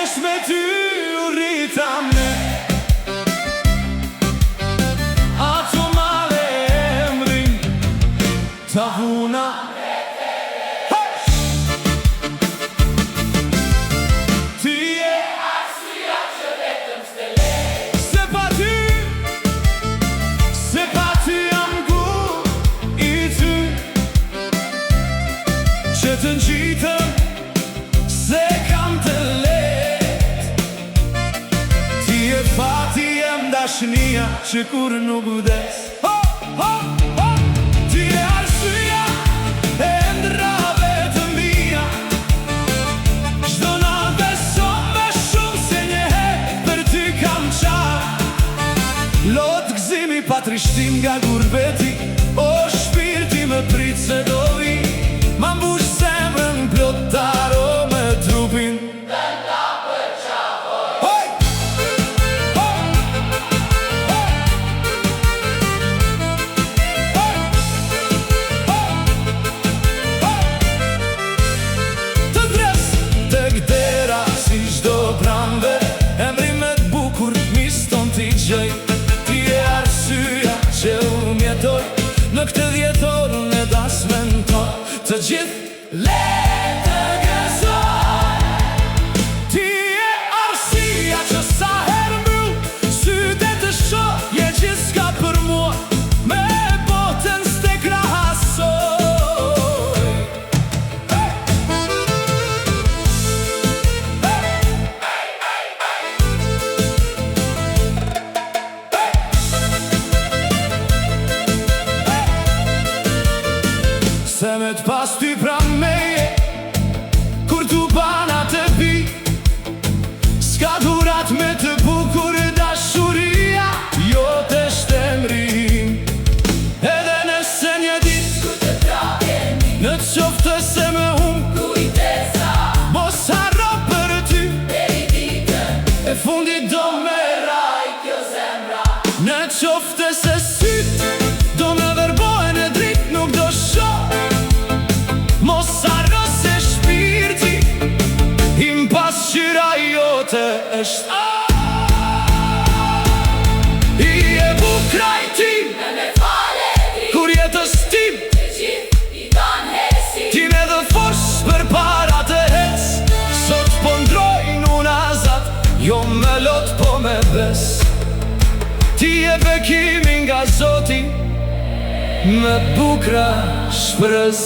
Vesh me ty u rritam ne, ato male emrin ta vuna. Ti je arsyeja që vetëm s'te lej, se pa ty jam gur i ty, që të ngjitëm se kam të let. Ti je fati jem dashnia që kur nuk vdes. Ti je arsyeja e ndrave të mia, çdo natë beson me shumë se një herë për ty kam qar. Lot gëzimi pa trishtim nga gurbeti, o shpirti më prit se do vi, ma mbush zemrën plot taro me trupin. Të dres të gdera si çdo pramve, emri me t'bukur miston t'i gjej. Ti je arsyeja që u mjetoj në këtë djetor në dasmen ton, të gjithë le të gëzoj. Ti je arsyeja që sa herë mbyll sytë të shoh, je gjithçka për mua, me botën s'te krahasoj. Se me t'pas ty pra meje, kur t'u bana të pi, s'ka durat me të bukur dashuria, jo të shtemrim. Edhe nëse një dit në qoftë se me hum, mos harro për ty, e fundit do me raj kjo zemra. Në qoftë se syt do me verbohen e drit nuk do shoh, mos harro se shpirti im pasqyra jote është. I e bukraj tim, kur jetës tim ti me dhe forës për para të hec. Sot po ndrojnë unë azat, jo me lot po me bes. Ti e bekimi nga Zoti, me bukra shpres.